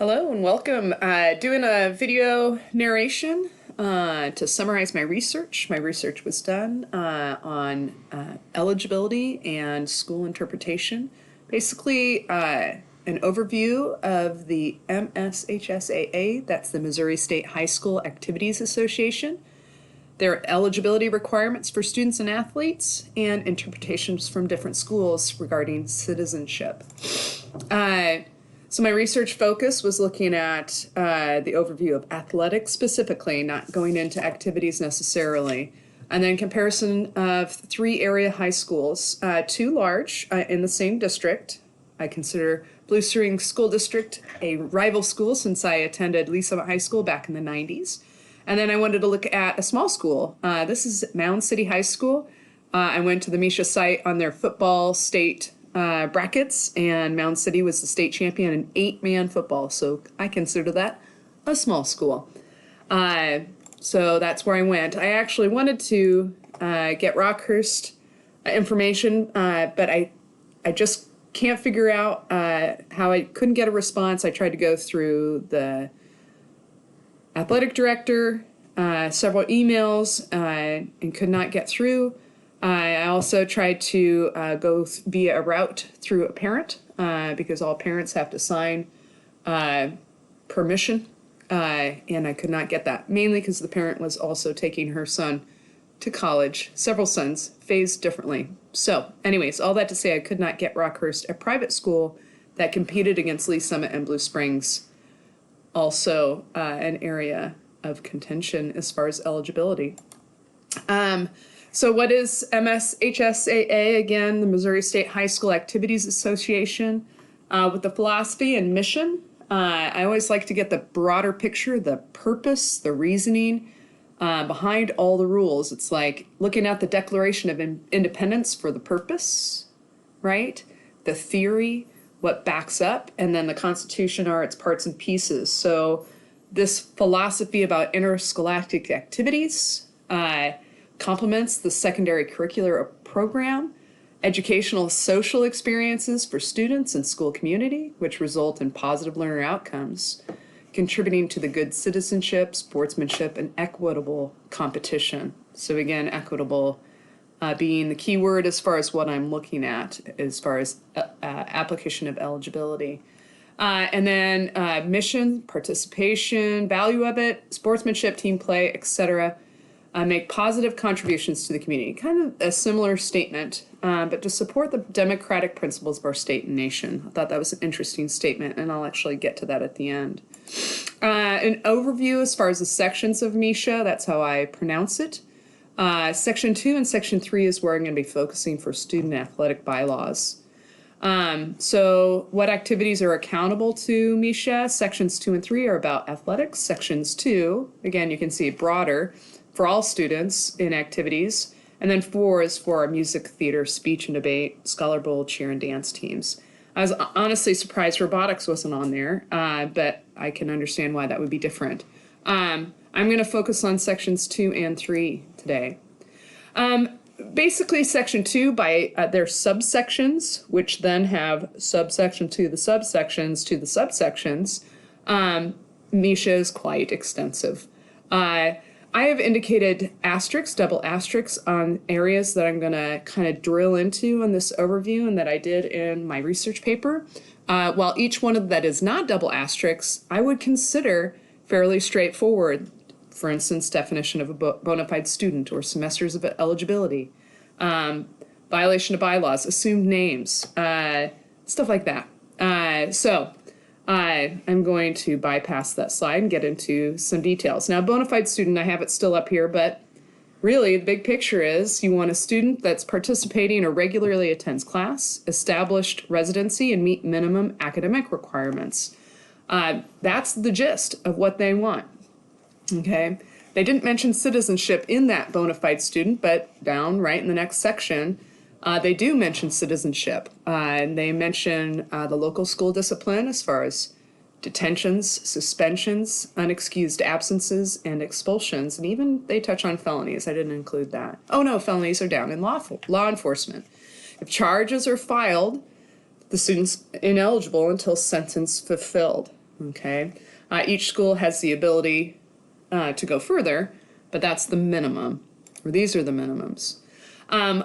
Hello and welcome. Doing a video narration to summarize my research. My research was done on eligibility and school interpretation. Basically, an overview of the MSHSAA, that's the Missouri State High School Activities Association, their eligibility requirements for students and athletes, and interpretations from different schools regarding citizenship. So my research focus was looking at the overview of athletics specifically, not going into activities necessarily, and then comparison of 3 area high schools, 2 large in the same district. I consider Blue Spring School District a rival school since I attended Lee Summit High School back in the 90s. And then I wanted to look at a small school. This is Mound City High School. I went to the MSHSAA site on their football state brackets, and Mound City was the state champion in 8-man football, so I consider that a small school. So that's where I went. I actually wanted to get Rockhurst information, but I just can't figure out how I couldn't get a response. I tried to go through the athletic director, several emails, and could not get through. I also tried to go via a route through a parent because all parents have to sign permission, and I could not get that, mainly because the parent was also taking her son to college. Several sons phased differently. So anyways, all that to say, I could not get Rockhurst, a private school that competed against Lee Summit and Blue Springs, also an area of contention as far as eligibility. So what is MSHSAA? Again, the Missouri State High School Activities Association, with the philosophy and mission. I always like to get the broader picture, the purpose, the reasoning behind all the rules. It's like looking at the Declaration of Independence for the purpose, right? The theory, what backs up, and then the Constitution are its parts and pieces. So this philosophy about interscholastic activities complements the secondary curricular program, educational social experiences for students and school community, which result in positive learner outcomes, contributing to the good citizenship, sportsmanship, and equitable competition. So again, equitable being the key word as far as what I'm looking at, as far as application of eligibility. And then mission, participation, value of it, sportsmanship, team play, etc. Make positive contributions to the community. Kind of a similar statement, but to support the democratic principles of our state and nation. I thought that was an interesting statement, and I'll actually get to that at the end. An overview as far as the sections of MSHSAA, that's how I pronounce it. Section 2 and Section 3 is where I'm going to be focusing for student athletic bylaws. So what activities are accountable to MSHSAA? Sections 2 and 3 are about athletics. Sections 2, again, you can see broader for all students in activities. And then 4 is for our music, theater, speech and debate, Scholar Bowl, cheer, and dance teams. I was honestly surprised robotics wasn't on there, but I can understand why that would be different. I'm going to focus on sections 2 and 3 today. Basically, section 2 by their subsections, which then have subsection to the subsections to the subsections. MSHSAA is quite extensive. I have indicated asterisks, double asterisks on areas that I'm going to kind of drill into in this overview and that I did in my research paper. While each one of that is not double asterisks, I would consider fairly straightforward. For instance, definition of a bona fide student or semesters of eligibility, violation of bylaws, assumed names, stuff like that. I'm going to bypass that slide and get into some details. Now, bona fide student, I have it still up here, but really the big picture is you want a student that's participating or regularly attends class, established residency, and meet minimum academic requirements. That's the gist of what they want. Okay, they didn't mention citizenship in that bona fide student, but down right in the next section, they do mention citizenship. And they mention the local school discipline as far as detentions, suspensions, unexcused absences, and expulsions. And even they touch on felonies. I didn't include that. Oh no, felonies are down in law enforcement. If charges are filed, the student's ineligible until sentence fulfilled. Okay. Each school has the ability to go further, but that's the minimum, or these are the minimums. I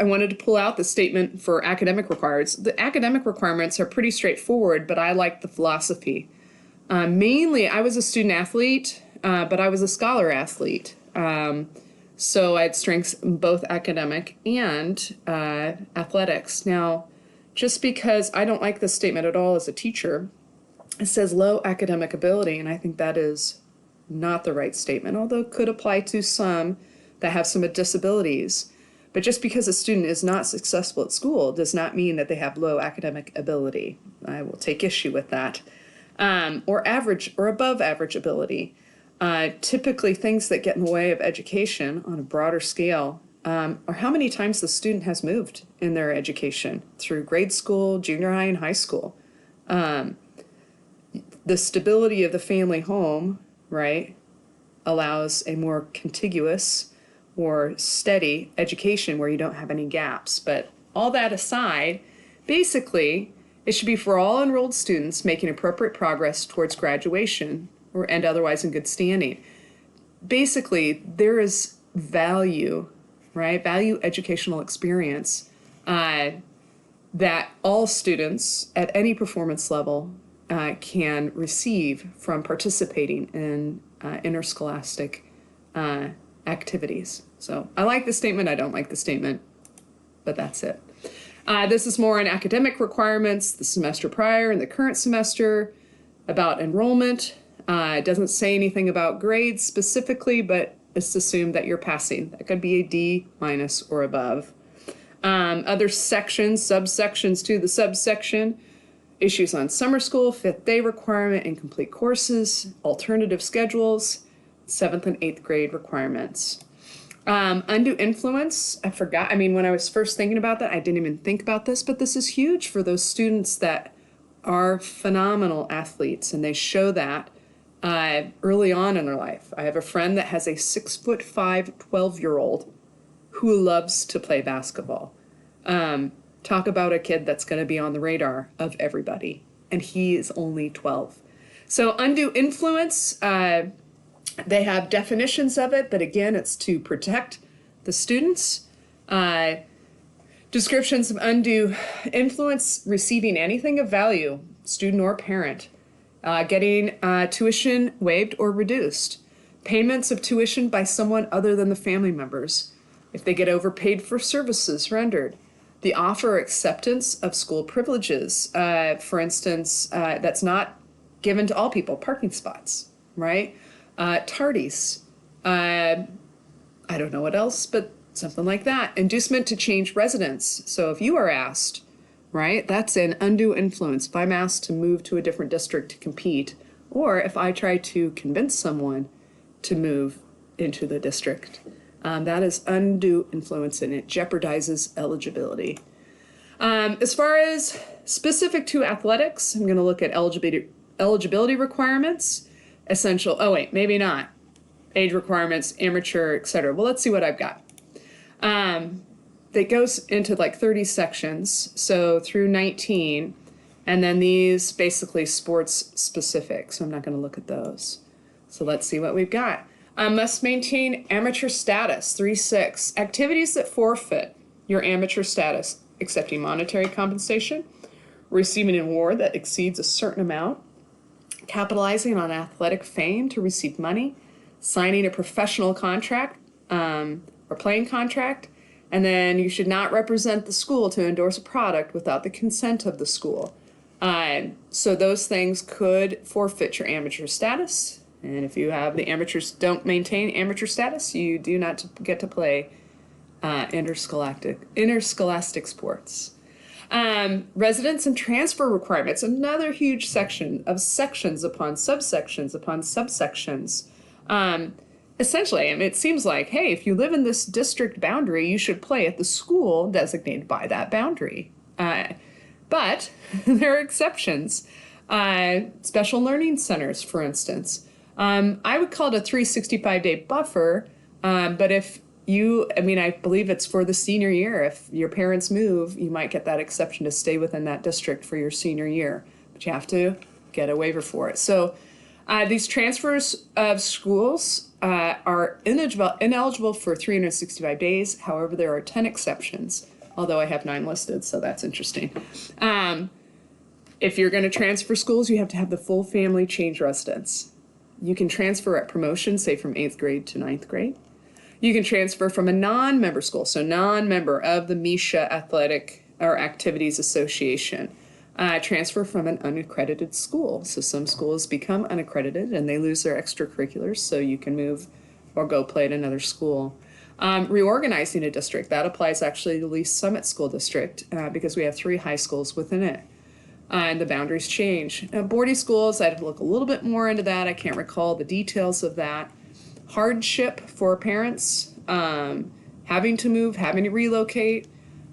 wanted to pull out the statement for academic requirements. The academic requirements are pretty straightforward, but I like the philosophy. Mainly, I was a student athlete, but I was a scholar athlete. So I had strengths in both academic and athletics. Now, just because I don't like this statement at all as a teacher, it says low academic ability, and I think that is not the right statement, although it could apply to some that have some disabilities. But just because a student is not successful at school does not mean that they have low academic ability. I will take issue with that. Or average or above average ability. Typically, things that get in the way of education on a broader scale are how many times the student has moved in their education through grade school, junior high, and high school. The stability of the family home, right, allows a more contiguous or steady education where you don't have any gaps. But all that aside, basically, it should be for all enrolled students making appropriate progress towards graduation and otherwise in good standing. Basically, there is value, right? Value educational experience that all students at any performance level can receive from participating in interscholastic activities. So I like the statement, I don't like the statement, but that's it. This is more on academic requirements, the semester prior and the current semester, about enrollment. It doesn't say anything about grades specifically, but it's assumed that you're passing. That could be a D minus or above. Other sections, subsections to the subsection, issues on summer school, 5th day requirement, incomplete courses, alternative schedules, 7th and 8th grade requirements. Undue influence, I forgot. I mean, when I was first thinking about that, I didn't even think about this, but this is huge for those students that are phenomenal athletes, and they show that early on in their life. I have a friend that has a 6'5", 12-year-old who loves to play basketball. Talk about a kid that's going to be on the radar of everybody, and he is only 12. So undue influence, they have definitions of it, but again, it's to protect the students. Descriptions of undue influence: receiving anything of value, student or parent, getting tuition waived or reduced, payments of tuition by someone other than the family members, if they get overpaid for services rendered, the offer or acceptance of school privileges, for instance, that's not given to all people, parking spots, right? Tardies, I don't know what else, but something like that. Inducement to change residence. So if you are asked, right, that's an undue influence. If I'm asked to move to a different district to compete, or if I try to convince someone to move into the district, that is undue influence, and it jeopardizes eligibility. As far as specific to athletics, I'm going to look at eligibility requirements, essential, oh wait, maybe not, age requirements, amateur, etc. Well, let's see what I've got. That goes into like 30 sections, so through 19, and then these basically sports specific, so I'm not going to look at those. So let's see what we've got. Must maintain amateur status, 3.6. Activities that forfeit your amateur status: accepting monetary compensation, receiving an award that exceeds a certain amount, capitalizing on athletic fame to receive money, signing a professional contract or playing contract, and then you should not represent the school to endorse a product without the consent of the school. So those things could forfeit your amateur status. And if you have the amateurs don't maintain amateur status, you do not get to play interscholastic sports. Residence and transfer requirements, another huge section of sections upon subsections upon subsections. Essentially, I mean, it seems like, hey, if you live in this district boundary, you should play at the school designated by that boundary. But there are exceptions. Special learning centers, for instance. I would call it a 365-day buffer, but if I believe it's for the senior year. If your parents move, you might get that exception to stay within that district for your senior year. But you have to get a waiver for it. So these transfers of schools are ineligible for 365 days. However, there are 10 exceptions, although I have 9 listed, so that's interesting. If you're going to transfer schools, you have to have the full family change residence. You can transfer at promotion, say from 8th grade to 9th grade. You can transfer from a non-member school, so non-member of the Misha Athletic or Activities Association. Transfer from an unaccredited school. So some schools become unaccredited and they lose their extracurriculars, so you can move or go play at another school. Reorganizing a district, that applies actually to Lee's Summit School District because we have 3 high schools within it. And the boundaries change. Boarding schools, I'd look a little bit more into that. I can't recall the details of that. Hardship for parents, having to move, having to relocate,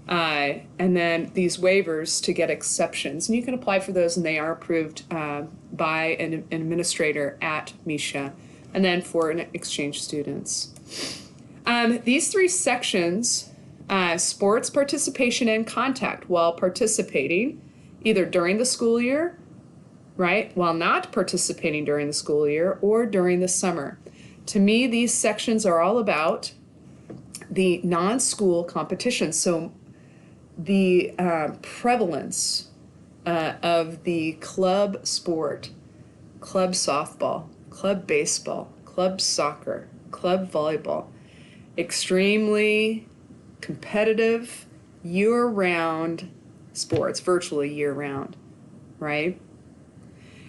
and then these waivers to get exceptions. And you can apply for those, and they are approved by an administrator at Misha, and then for exchange students. These 3 sections, sports participation and contact while participating, either during the school year, right, while not participating during the school year, or during the summer. To me, these sections are all about the non-school competitions. So the prevalence of the club sport, club softball, club baseball, club soccer, club volleyball, extremely competitive, year-round sports, virtually year-round, right?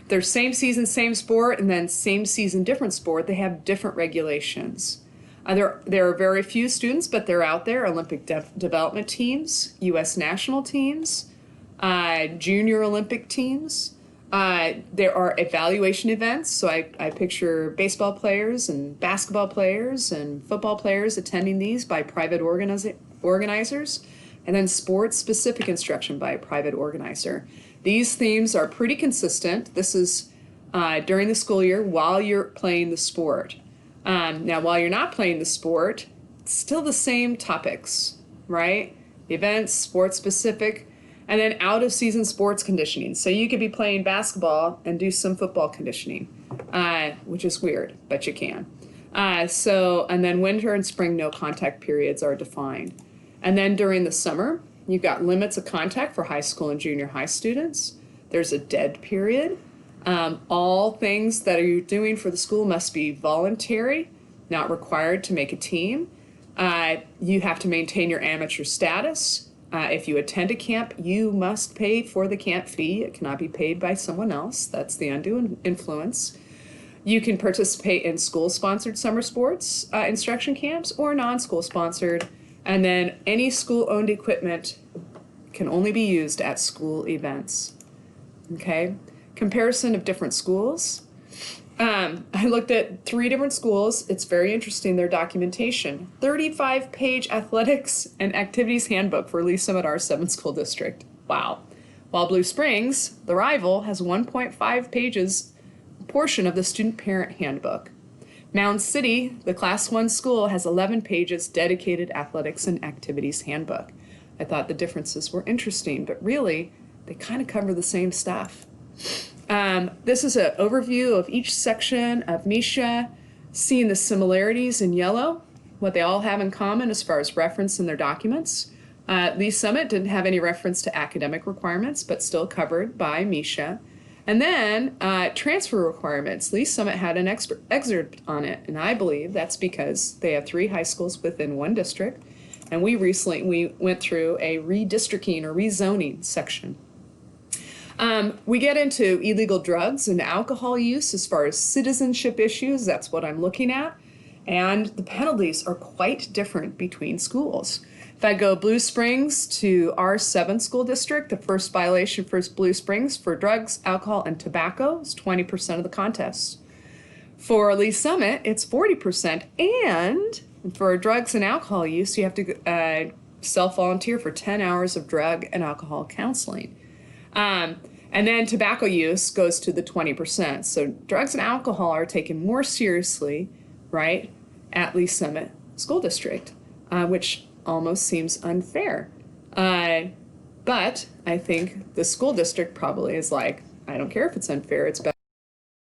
They're same season, same sport, and then same season, different sport. They have different regulations. There are very few students, but they're out there. Olympic development teams, U.S. national teams, junior Olympic teams. There are evaluation events. So I picture baseball players and basketball players and football players attending these by private organizers, and then sports-specific instruction by a private organizer. These themes are pretty consistent. This is during the school year while you're playing the sport. Now, while you're not playing the sport, it's still the same topics, right? Events, sports-specific, and then out-of-season sports conditioning. So you could be playing basketball and do some football conditioning, which is weird, but you can. And then winter and spring no-contact periods are defined. And then during the summer, you've got limits of contact for high school and junior high students. There's a dead period. All things that you're doing for the school must be voluntary, not required to make a team. You have to maintain your amateur status. If you attend a camp, you must pay for the camp fee. It cannot be paid by someone else. That's the undue influence. You can participate in school-sponsored summer sports instruction camps or non-school sponsored. And then any school-owned equipment can only be used at school events. Okay? Comparison of different schools. I looked at 3 different schools. It's very interesting, their documentation. 35-page athletics and activities handbook for Lee's Summit R7 School District. Wow. While Blue Springs, the rival, has 1.5 pages portion of the student parent handbook. Mound City, the Class 1 school, has 11 pages dedicated athletics and activities handbook. I thought the differences were interesting, but really, they kind of cover the same stuff. This is an overview of each section of Misha, seeing the similarities in yellow, what they all have in common as far as reference in their documents. Lee's Summit didn't have any reference to academic requirements, but still covered by Misha. And then transfer requirements. Lee's Summit had an excerpt on it, and I believe that's because they have 3 high schools within one district, and we went through a redistricting or rezoning section. We get into illegal drugs and alcohol use as far as citizenship issues. That's what I'm looking at. And the penalties are quite different between schools. If I go Blue Springs to R7 school district, the first violation for Blue Springs for drugs, alcohol, and tobacco is 20% of the contest. For Lee's Summit, it's 40%. And for drugs and alcohol use, you have to self-volunteer for 10 hours of drug and alcohol counseling. And then tobacco use goes to the 20%. So drugs and alcohol are taken more seriously, right, at Lee's Summit School District, which almost seems unfair. But I think the school district probably is like, I don't care if it's unfair. It's better